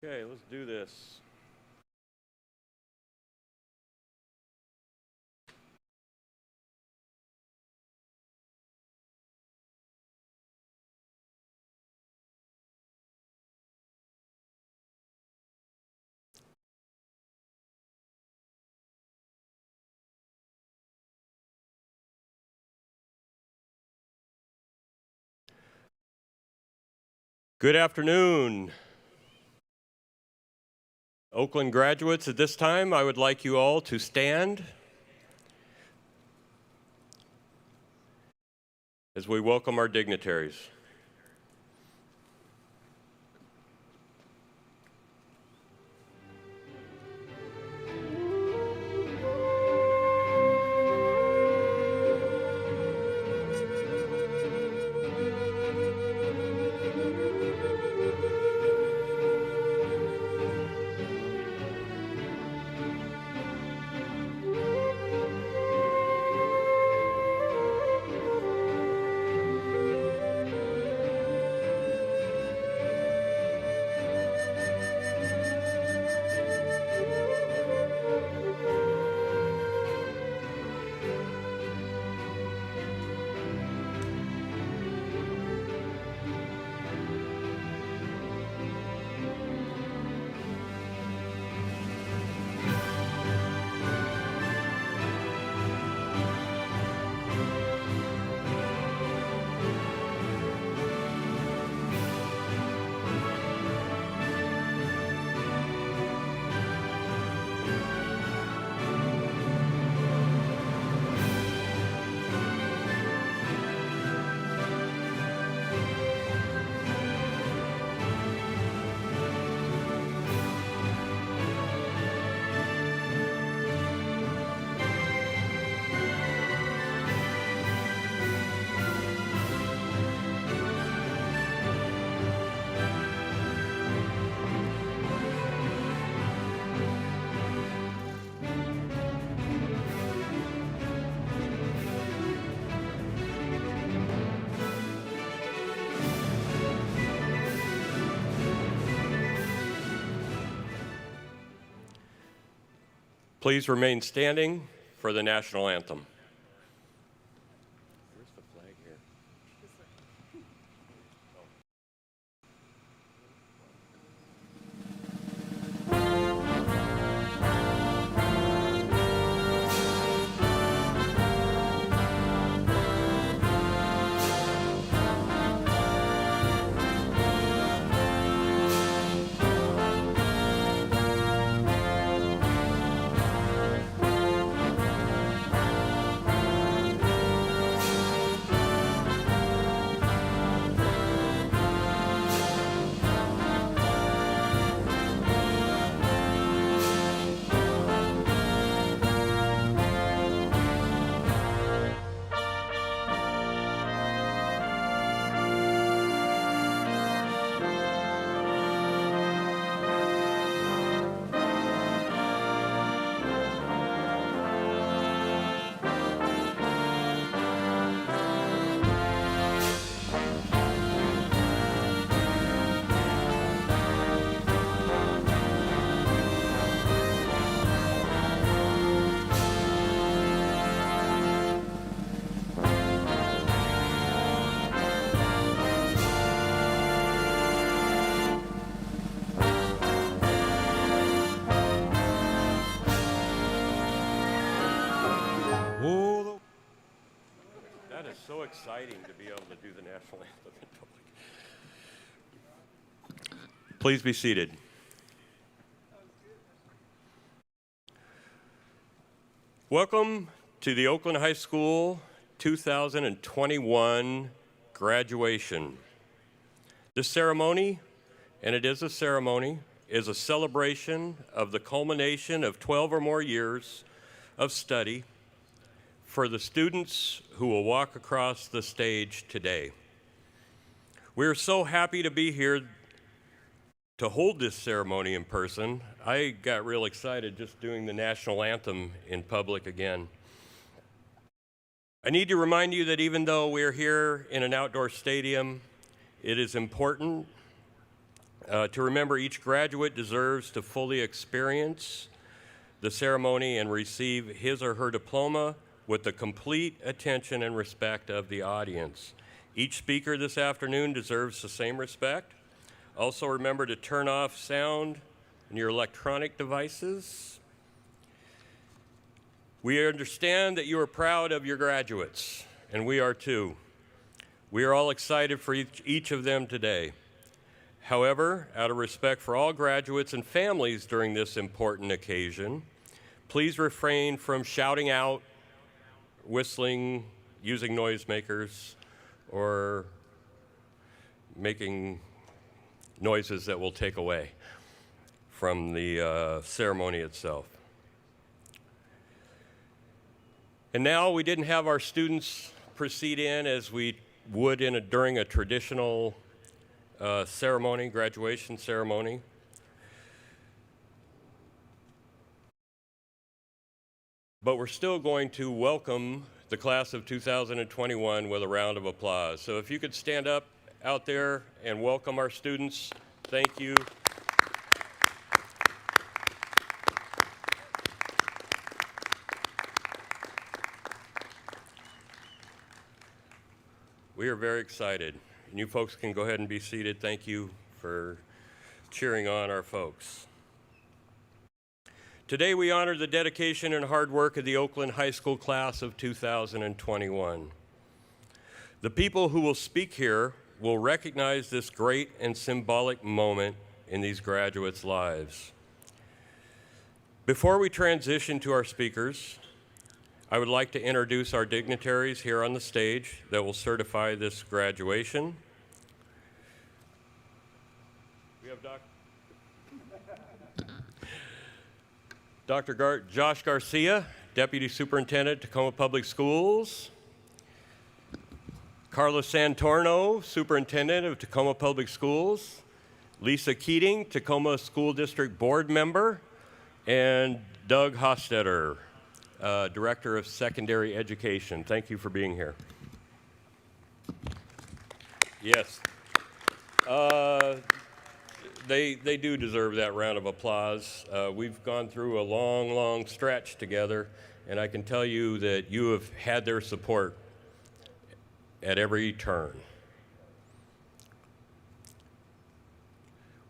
Okay, let's do this. Good afternoon. Oakland graduates, at this time, I would like you all to stand as we welcome our dignitaries. Please remain standing for the national anthem. Where's the flag here? That is so exciting to be able to do the national anthem in public. Please be seated. Welcome to the Oakland High School 2021 graduation. This ceremony, and it is a ceremony, is a celebration of the culmination of 12 or more years of study for the students who will walk across the stage today. We are so happy to be here to hold this ceremony in person. I got real excited just doing the national anthem in public again. I need to remind you that even though we're here in an outdoor stadium, it is important to remember each graduate deserves to fully experience the ceremony and receive his or her diploma with the complete attention and respect of the audience. Each speaker this afternoon deserves the same respect. Also remember to turn off sound on your electronic devices. We understand that you are proud of your graduates, and we are too. We are all excited for each of them today. However, out of respect for all graduates and families during this important occasion, please refrain from shouting out, whistling, using noisemakers, or making noises that will take away from the ceremony itself. And now we didn't have our students proceed in as we would during a traditional ceremony, graduation ceremony. But we're still going to welcome the class of 2021 with a round of applause. So if you could stand up out there and welcome our students, thank you. We are very excited. And you folks can go ahead and be seated. Thank you for cheering on our folks. Today we honor the dedication and hard work of the Oakland High School class of 2021. The people who will speak here will recognize this great and symbolic moment in these graduates' lives. Before we transition to our speakers, I would like to introduce our dignitaries here on the stage that will certify this graduation. We have Dr. Josh Garcia, Deputy Superintendent, Tacoma Public Schools. Carlos Santorno, Superintendent of Tacoma Public Schools. Lisa Keating, Tacoma School District Board Member. And Doug Hostetter, Director of Secondary Education. Thank you for being here. Yes. They do deserve that round of applause. We've gone through a long, long stretch together, and I can tell you that you have had their support at every turn.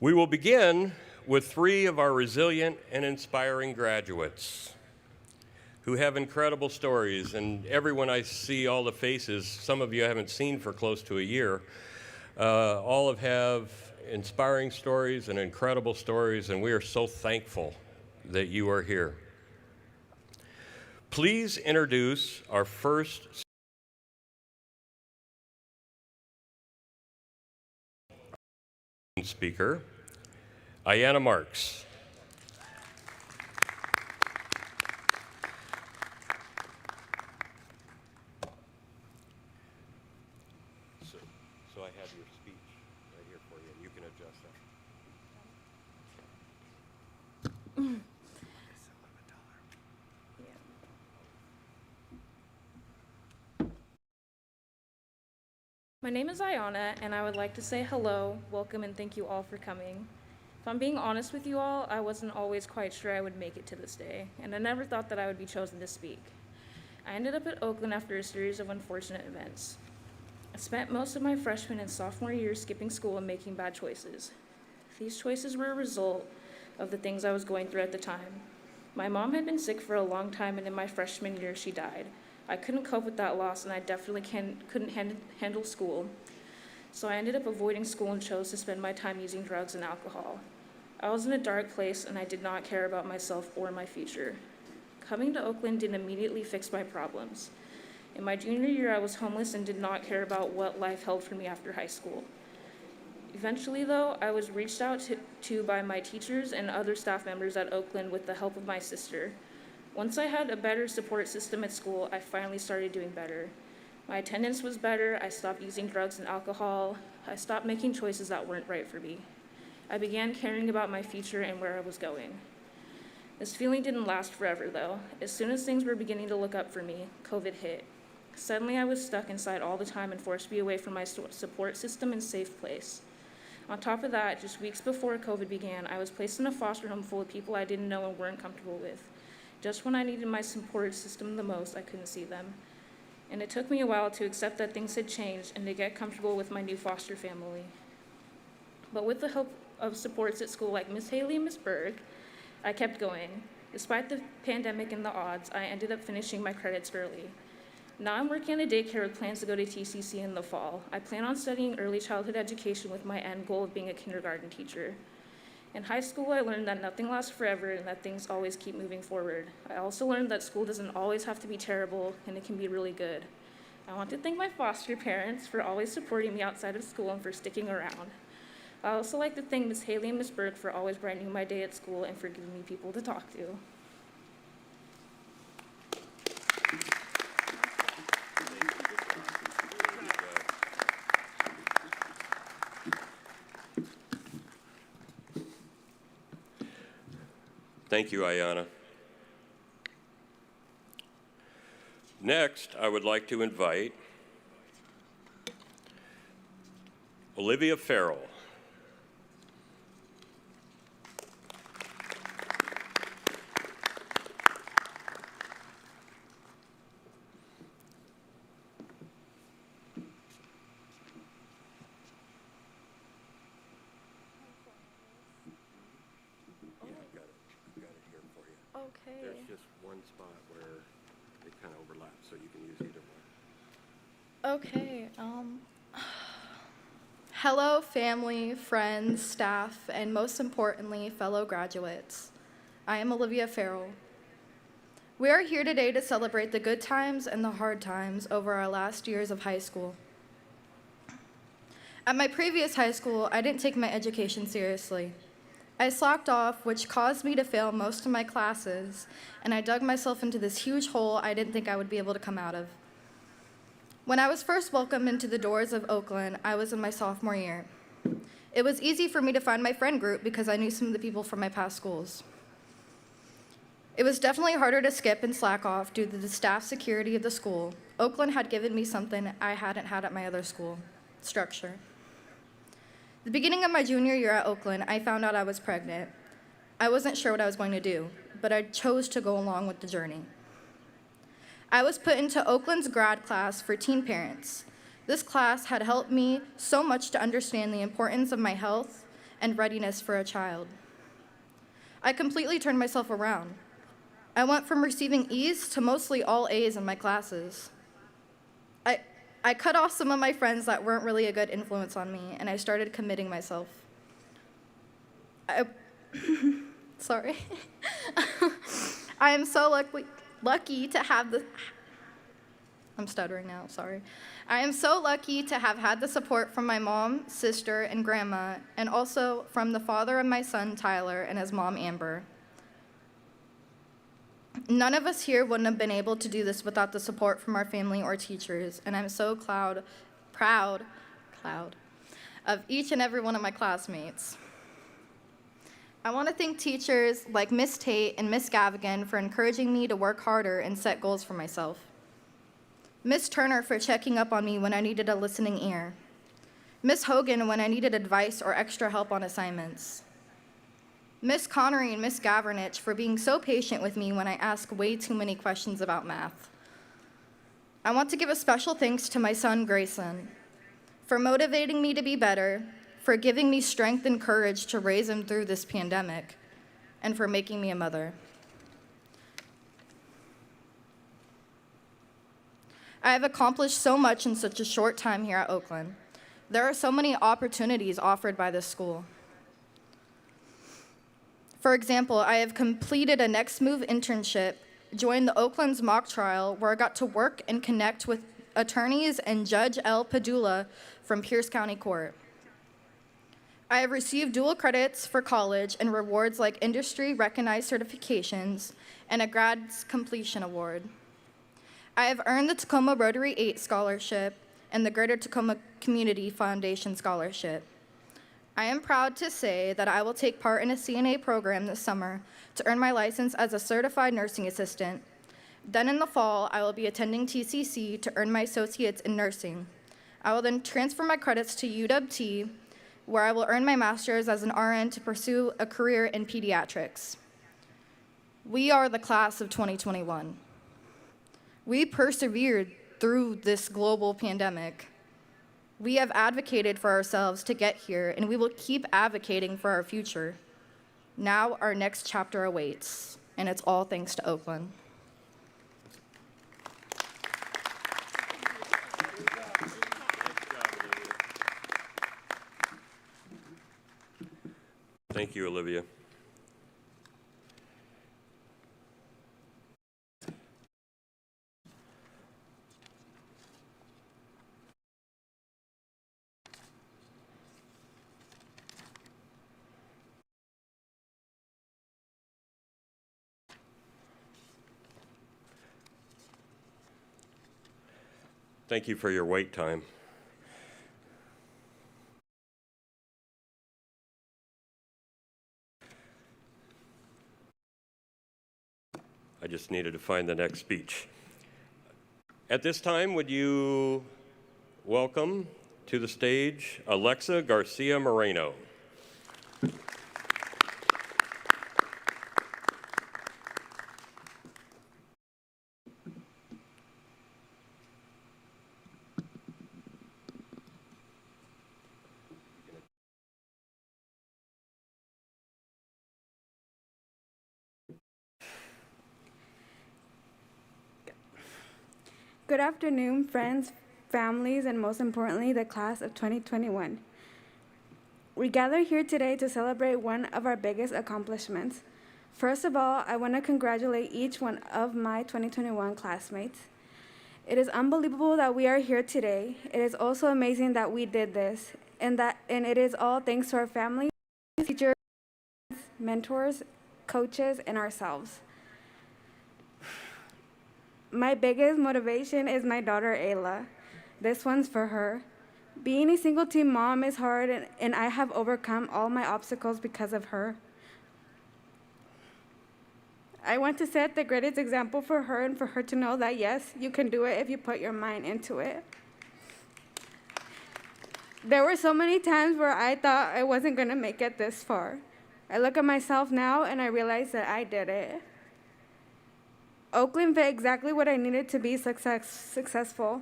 We will begin with 3 of our resilient and inspiring graduates who have incredible stories, and everyone I see, all the faces, some of you I haven't seen for close to a year, all have inspiring stories and incredible stories, and we are so thankful that you are here. Please introduce our first speaker, Ayanna Marks. So I have your speech right here for you, and you can adjust that. My name is Ayanna, and I would like to say hello, welcome, and thank you all for coming. If I'm being honest with you all, I wasn't always quite sure I would make it to this day, and I never thought that I would be chosen to speak. I ended up at Oakland after a series of unfortunate events. I spent most of my freshman and sophomore years skipping school and making bad choices. These choices were a result of the things I was going through at the time. My mom had been sick for a long time, and in my freshman year, she died. I couldn't cope with that loss, and I definitely couldn't handle school. So I ended up avoiding school and chose to spend my time using drugs and alcohol. I was in a dark place, and I did not care about myself or my future. Coming to Oakland didn't immediately fix my problems. In my junior year, I was homeless and did not care about what life held for me after high school. Eventually, though, I was reached out to by my teachers and other staff members at Oakland with the help of my sister. Once I had a better support system at school, I finally started doing better. My attendance was better, I stopped using drugs and alcohol, I stopped making choices that weren't right for me. I began caring about my future and where I was going. This feeling didn't last forever, though. As soon as things were beginning to look up for me, COVID hit. Suddenly, I was stuck inside all the time and forced to be away from my support system and safe place. On top of that, just weeks before COVID began, I was placed in a foster home full of people I didn't know and weren't comfortable with. Just when I needed my support system the most, I couldn't see them. And it took me a while to accept that things had changed and to get comfortable with my new foster family. But with the help of supports at school like Miss Haley and Miss Berg, I kept going. Despite the pandemic and the odds, I ended up finishing my credits early. Now I'm working at a daycare with plans to go to TCC in the fall. I plan on studying early childhood education with my end goal of being a kindergarten teacher. In high school, I learned that nothing lasts forever and that things always keep moving forward. I also learned that school doesn't always have to be terrible and it can be really good. I want to thank my foster parents for always supporting me outside of school and for sticking around. I also like to thank Miss Haley and Miss Burke for always brightening my day at school and for giving me people to talk to. Thank you, Ayana. Next, I would like to invite Olivia Farrell. Okay. There's just one spot where it kind of overlaps, so you can use either one. Okay. Hello, family, friends, staff, and most importantly, fellow graduates. I am Olivia Farrell. We are here today to celebrate the good times and the hard times over our last years of high school. At my previous high school, I didn't take my education seriously. I slacked off, which caused me to fail most of my classes, and I dug myself into this huge hole I didn't think I would be able to come out of. When I was first welcomed into the doors of Oakland, I was in my sophomore year. It was easy for me to find my friend group because I knew some of the people from my past schools. It was definitely harder to skip and slack off due to the staff security of the school. Oakland had given me something I hadn't had at my other school: structure. The beginning of my junior year at Oakland, I found out I was pregnant. I wasn't sure what I was going to do, but I chose to go along with the journey. I was put into Oakland's grad class for teen parents. This class had helped me so much to understand the importance of my health and readiness for a child. I completely turned myself around. I went from receiving E's to mostly all A's in my classes. I cut off some of my friends that weren't really a good influence on me, and I started committing myself. Sorry. I am so lucky to have the... I'm stuttering now, sorry. I am so lucky to have had the support from my mom, sister, and grandma, and also from the father of my son, Tyler, and his mom, Amber. None of us here wouldn't have been able to do this without the support from our family or teachers, and I'm so proud of each and every one of my classmates. I want to thank teachers like Miss Tate and Miss Gavigan for encouraging me to work harder and set goals for myself. Miss Turner for checking up on me when I needed a listening ear. Miss Hogan when I needed advice or extra help on assignments. Miss Connery and Miss Gavernich for being so patient with me when I ask way too many questions about math. I want to give a special thanks to my son, Grayson, for motivating me to be better, for giving me strength and courage to raise him through this pandemic, and for making me a mother. I have accomplished so much in such a short time here at Oakland. There are so many opportunities offered by this school. For example, I have completed a Next Move internship, joined the Oakland's mock trial, where I got to work and connect with attorneys and Judge L. Padula from Pierce County Court. I have received dual credits for college and rewards like industry-recognized certifications and a Grad's Completion Award. I have earned the Tacoma Rotary 8 Scholarship and the Greater Tacoma Community Foundation Scholarship. I am proud to say that I will take part in a CNA program this summer to earn my license as a certified nursing assistant. Then in the fall, I will be attending TCC to earn my associates in nursing. I will then transfer my credits to UW-T, where I will earn my master's as an RN to pursue a career in pediatrics. We are the class of 2021. We persevered through this global pandemic. We have advocated for ourselves to get here, and we will keep advocating for our future. Now our next chapter awaits, and it's all thanks to Oakland. Thank you, Olivia. Thank you for your wait time. I just needed to find the next speech. At this time, would you welcome to the stage Alexa Garcia Moreno. Good afternoon, friends, families, and most importantly, the class of 2021. We gather here today to celebrate one of our biggest accomplishments. First of all, I want to congratulate each one of my 2021 classmates. It is unbelievable that we are here today. It is also amazing that we did this, and it is all thanks to our families, teachers, mentors, coaches, and ourselves. My biggest motivation is my daughter, Ayla. This one's for her. Being a single-teen mom is hard, and I have overcome all my obstacles because of her. I want to set the greatest example for her and for her to know that, yes, you can do it if you put your mind into it. There were so many times where I thought I wasn't going to make it this far. I look at myself now, and I realize that I did it. Oakland fit exactly what I needed to be successful.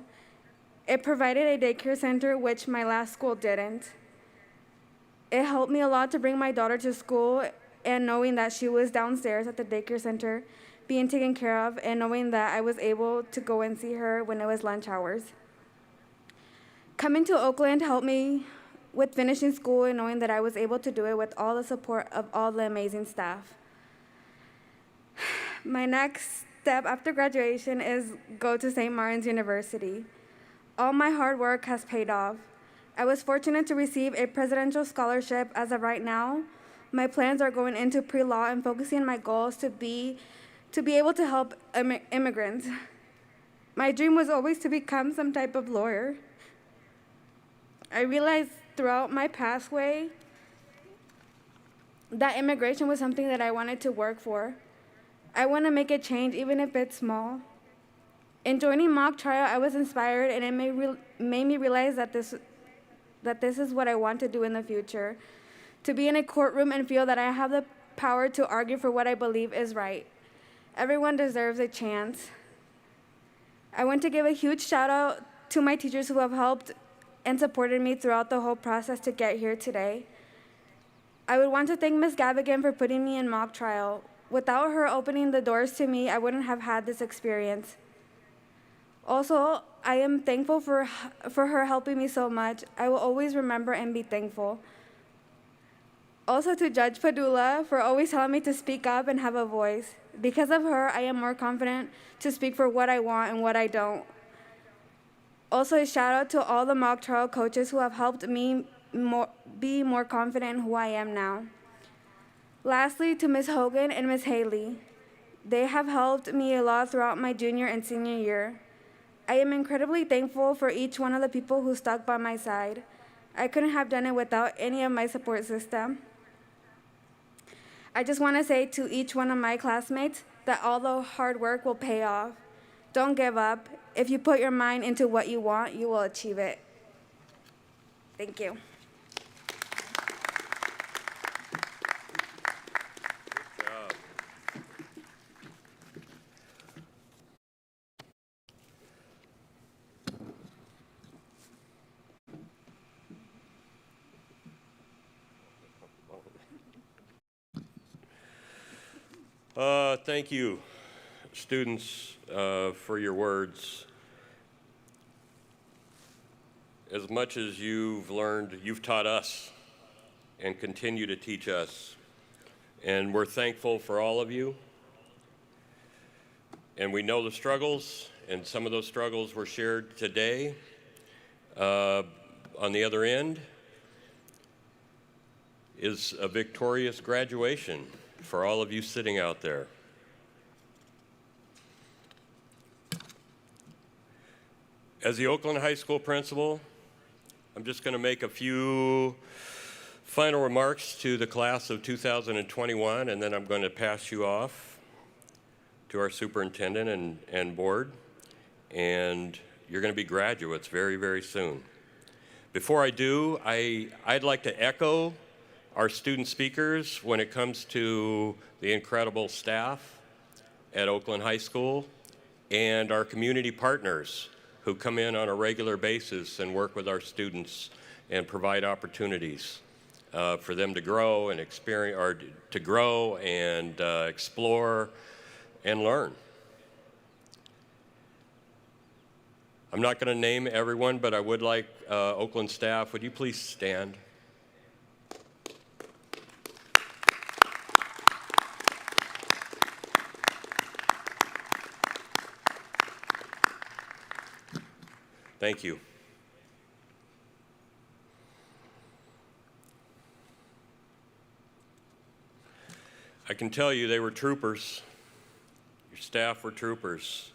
It provided a daycare center, which my last school didn't. It helped me a lot to bring my daughter to school, and knowing that she was downstairs at the daycare center being taken care of, and knowing that I was able to go and see her when it was lunch hours. Coming to Oakland helped me with finishing school and knowing that I was able to do it with all the support of all the amazing staff. My next step after graduation is go to St. Martin's University. All my hard work has paid off. I was fortunate to receive a presidential scholarship. As of right now, my plans are going into pre-law and focusing on my goals to be able to help immigrants. My dream was always to become some type of lawyer. I realized throughout my pathway that immigration was something that I wanted to work for. I want to make a change, even if it's small. In joining mock trial, I was inspired, and it made me realize that this is what I want to do in the future, to be in a courtroom and feel that I have the power to argue for what I believe is right. Everyone deserves a chance. I want to give a huge shout out to my teachers who have helped and supported me throughout the whole process to get here today. I would want to thank Ms. Gavigan for putting me in mock trial. Without her opening the doors to me, I wouldn't have had this experience. Also, I am thankful for her helping me so much. I will always remember and be thankful. Also to Judge Padula for always telling me to speak up and have a voice. Because of her, I am more confident to speak for what I want and what I don't. Also, a shout out to all the mock trial coaches who have helped me be more confident in who I am now. Lastly, to Ms. Hogan and Ms. Haley. They have helped me a lot throughout my junior and senior year. I am incredibly thankful for each one of the people who stuck by my side. I couldn't have done it without any of my support system. I just want to say to each one of my classmates that all the hard work will pay off. Don't give up. If you put your mind into what you want, you will achieve it. Thank you. Thank you, students, for your words. As much as you've learned, you've taught us and continue to teach us. And we're thankful for all of you. And we know the struggles, and some of those struggles were shared today. On the other end is a victorious graduation for all of you sitting out there. As the Oakland High School principal, I'm just going to make a few final remarks to the class of 2021, and then I'm going to pass you off to our superintendent and board, and you're going to be graduates very, very soon. Before I do, I'd like to echo our student speakers when it comes to the incredible staff at Oakland High School and our community partners who come in on a regular basis and work with our students and provide opportunities for them to grow and experience, or to grow and explore and learn. I'm not going to name everyone, but I would like Oakland staff, would you please stand? Thank you. I can tell you they were troopers. Your staff were troopers.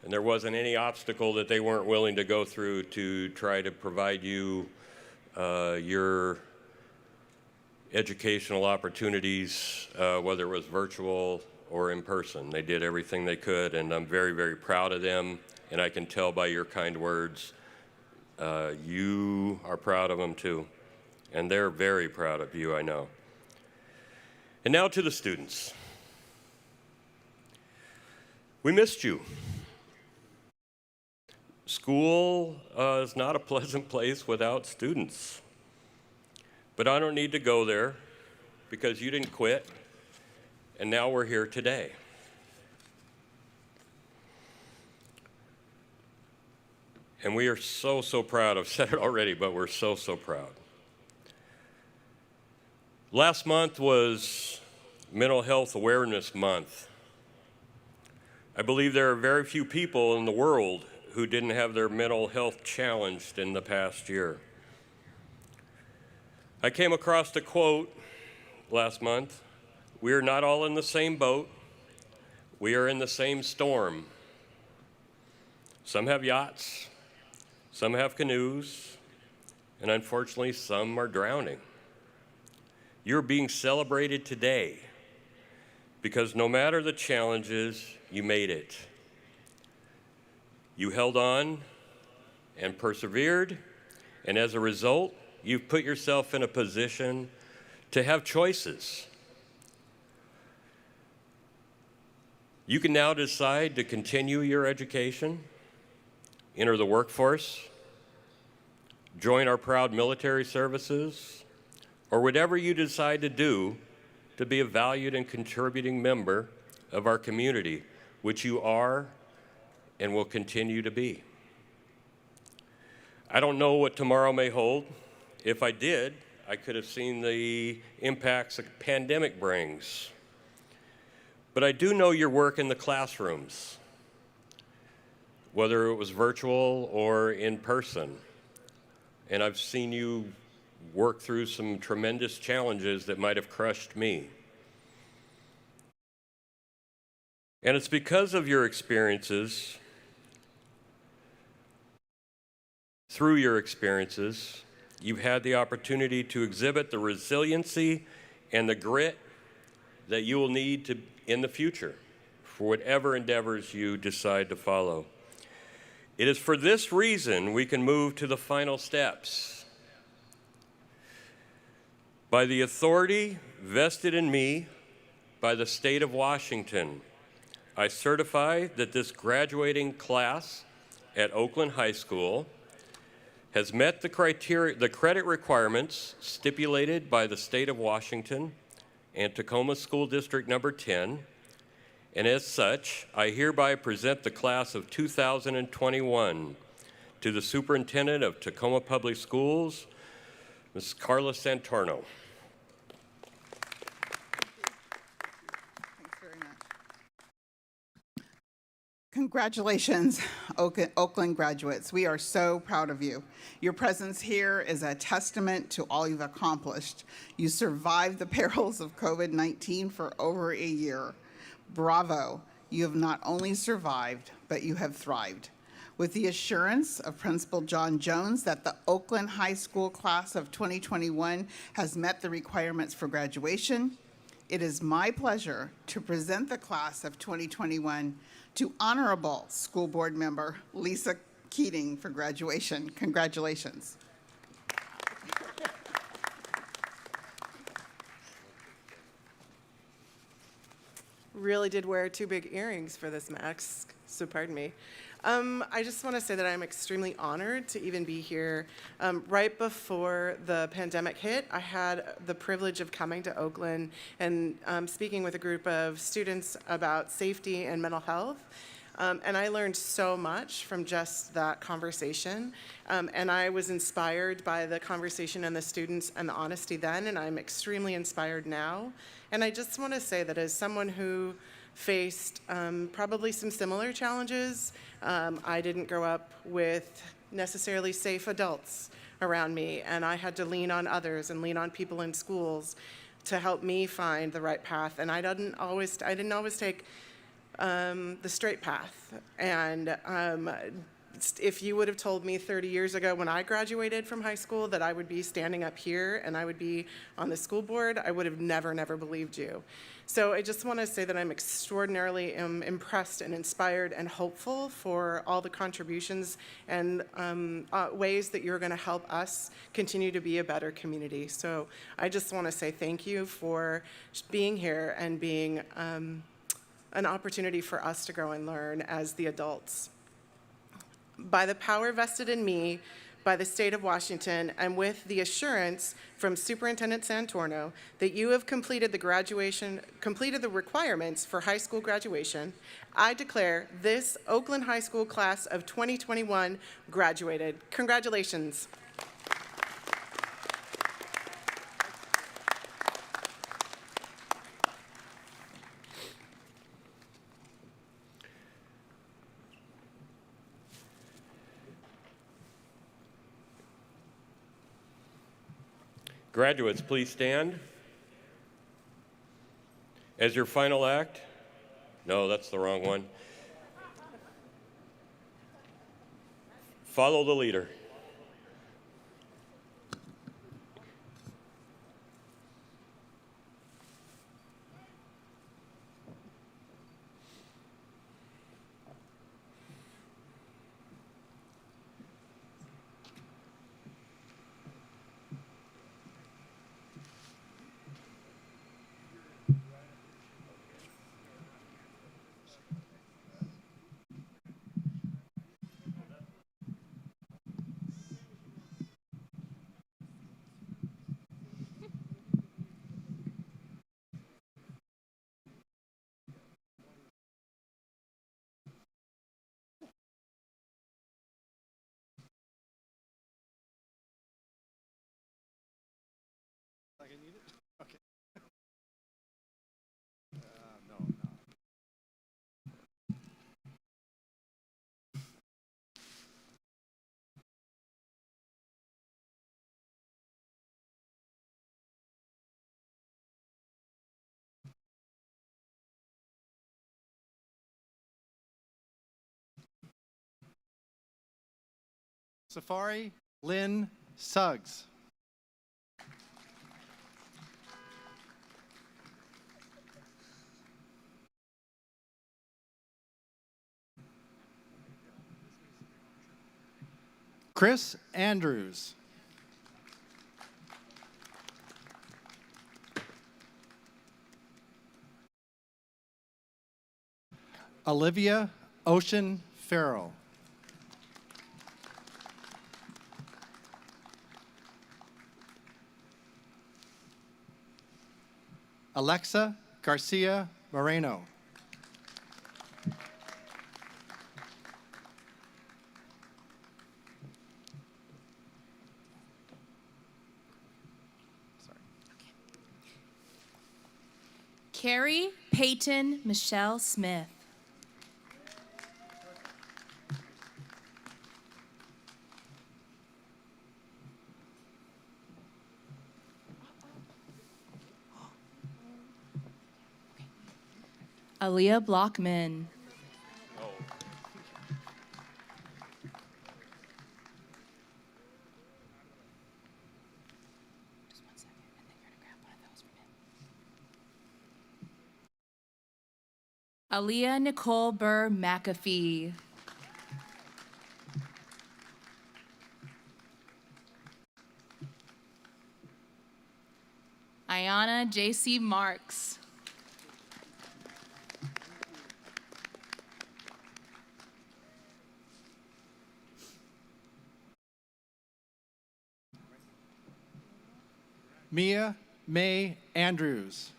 And there wasn't any obstacle that they weren't willing to go through to try to provide you your educational opportunities, whether it was virtual or in person. They did everything they could, and I'm very, very proud of them. And I can tell by your kind words, you are proud of them too. And they're very proud of you, I know. And now to the students. We missed you. School is not a pleasant place without students. But I don't need to go there because you didn't quit, and now we're here today. And we are so, so proud. I've said it already, but we're so, so proud. Last month was Mental Health Awareness Month. I believe there are very few people in the world who didn't have their mental health challenged in the past year. I came across a quote last month. We are not all in the same boat. We are in the same storm. Some have yachts. Some have canoes, and unfortunately, some are drowning. You're being celebrated today because no matter the challenges, you made it. You held on and persevered, and as a result, you've put yourself in a position to have choices. You can now decide to continue your education, enter the workforce, join our proud military services, or whatever you decide to do to be a valued and contributing member of our community, which you are and will continue to be. I don't know what tomorrow may hold. If I did, I could have seen the impacts a pandemic brings. But I do know your work in the classrooms, whether it was virtual or in person. And I've seen you work through some tremendous challenges that might have crushed me. And it's because of your experiences, through your experiences, you've had the opportunity to exhibit the resiliency and the grit that you will need in the future for whatever endeavors you decide to follow. It is for this reason we can move to the final steps. By the authority vested in me by the state of Washington, I certify that this graduating class at Oakland High School has met the credit requirements stipulated by the state of Washington and Tacoma School District Number 10, and as such, I hereby present the class of 2021 to the Superintendent of Tacoma Public Schools, Ms. Carla Santorno. Congratulations, Oakland graduates. We are so proud of you. Your presence here is a testament to all you've accomplished. You survived the perils of COVID-19 for over a year. Bravo. You have not only survived, but you have thrived. With the assurance of Principal John Jones that the Oakland High School class of 2021 has met the requirements for graduation, it is my pleasure to present the class of 2021 to Honorable School Board Member Lisa Keating for graduation. Congratulations. Really did wear 2 big earrings for this mask, so pardon me. I just want to say that I'm extremely honored to even be here. Right before the pandemic hit, I had the privilege of coming to Oakland and speaking with a group of students about safety and mental health. And I learned so much from just that conversation. And I was inspired by the conversation and the students and the honesty then, and I'm extremely inspired now. And I just want to say that as someone who faced probably some similar challenges, I didn't grow up with necessarily safe adults around me, and I had to lean on others and lean on people in schools to help me find the right path. And I didn't always take the straight path. And if you would have told me 30 years ago when I graduated from high school that I would be standing up here and I would be on the school board, I would have never believed you. So I just want to say that I'm extraordinarily impressed and inspired and hopeful for all the contributions and ways that you're going to help us continue to be a better community. So I just want to say thank you for being here and being an opportunity for us to grow and learn as the adults. By the power vested in me by the state of Washington, and with the assurance from Superintendent Santorno that you have completed the requirements for high school graduation, I declare this Oakland High School class of 2021 graduated. Congratulations. Graduates, please stand. As your final act, no, that's the wrong one. Follow the leader. Safari Lynn Suggs. Chris Andrews. Olivia Ocean Farrell. Alexa Garcia Moreno. Carrie Peyton Michelle Smith. Aaliyah Blockman. Aaliyah Nicole Burr McAfee. Ayana J.C. Marks. Mia May Andrews.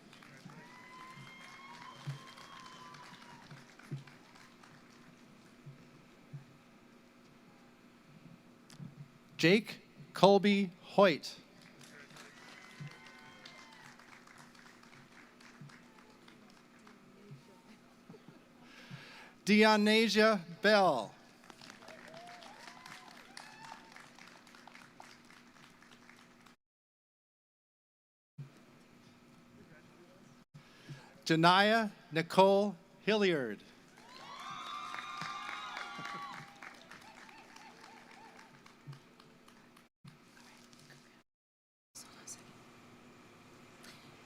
Jake Colby Hoyt. Dionasia Bell. Janaya Nicole Hilliard.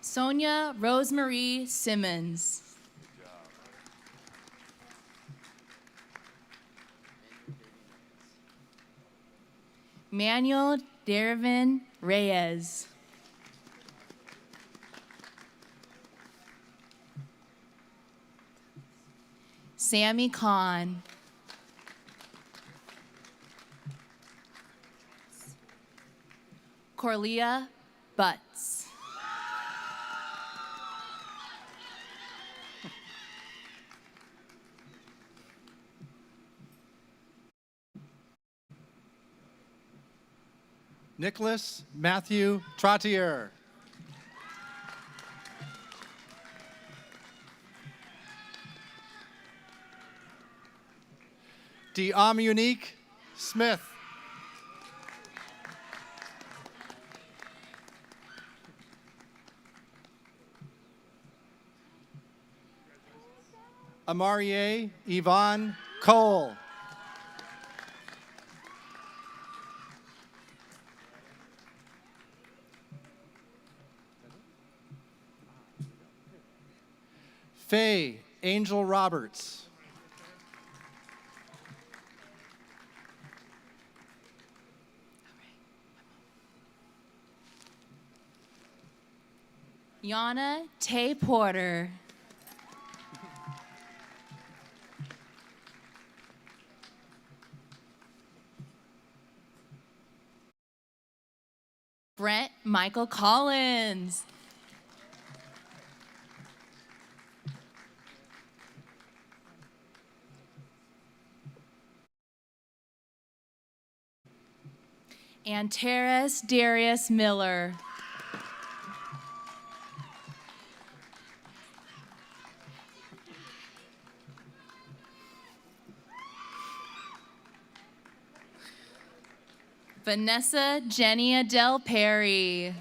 Sonia Rosemarie Simmons. Manuel Dervin Reyes. Sammy Kahn. Corlia Butts. Nicholas Matthew Trottier. Unique Smith. Amarie Yvonne Cole. Faye Angel Roberts. Yana Tay Porter. Brent Michael Collins. And Terrace Darius Miller. Vanessa Jenny Adele Perry.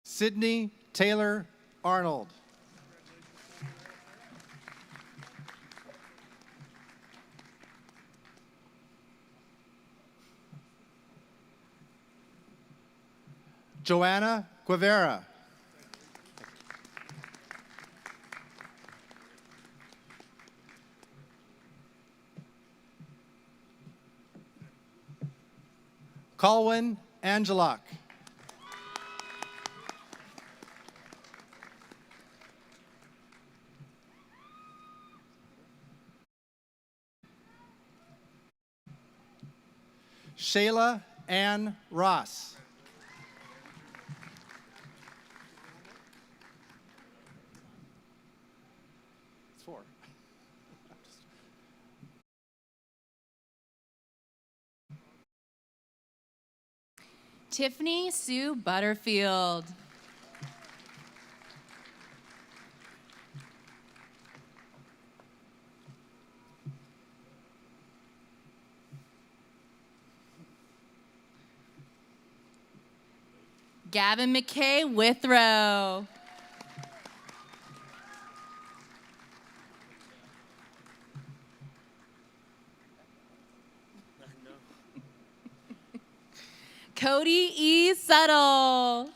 Sydney Taylor Arnold. Joanna Guevara. Colwyn Angelock. Shayla Ann Ross. It's 4. Tiffany Sue Butterfield. Gavin McKay Withrow. Cody E. Settle.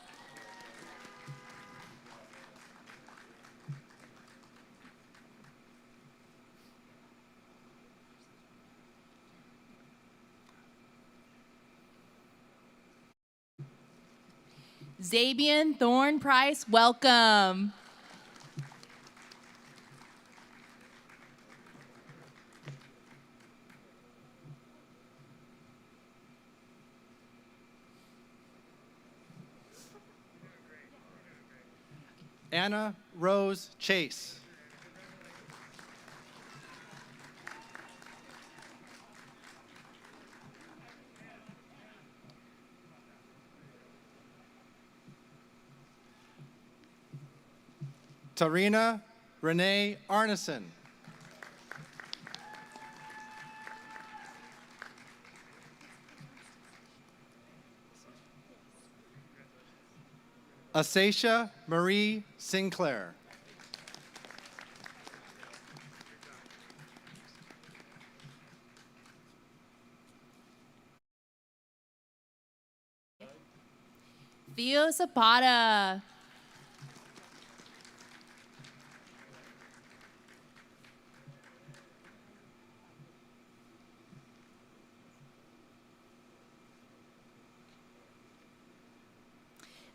Zabian Thorne Price, welcome. Anna Rose Chase. Tarina Renee Arneson. Asacia Marie Sinclair. Theo Zapata.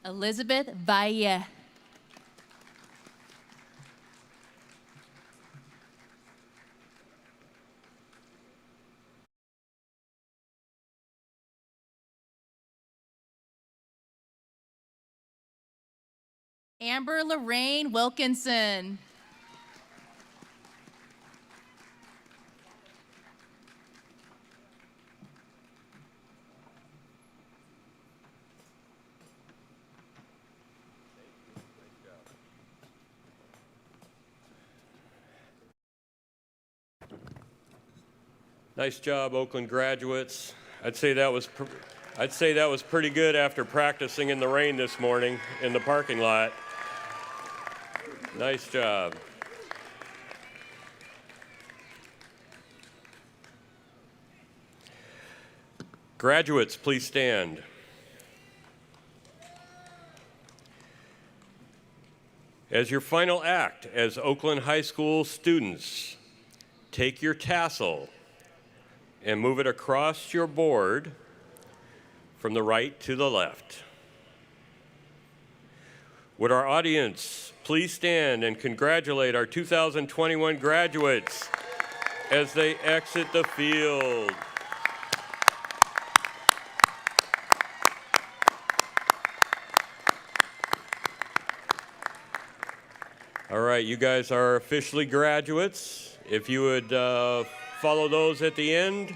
Elizabeth Valle. Amber Lorraine Wilkinson. Nice job, Oakland graduates. I'd say that was pretty good after practicing in the rain this morning in the parking lot. Nice job. Graduates, please stand. As your final act as Oakland High School students, take your tassel and move it across your board from the right to the left. Would our audience please stand and congratulate our 2021 graduates as they exit the field. All right, you guys are officially graduates. If you would follow those at the end.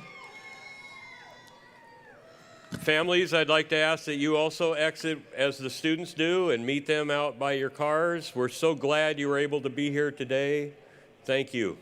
Families, I'd like to ask that you also exit as the students do and meet them out by your cars. We're so glad you were able to be here today. Thank you.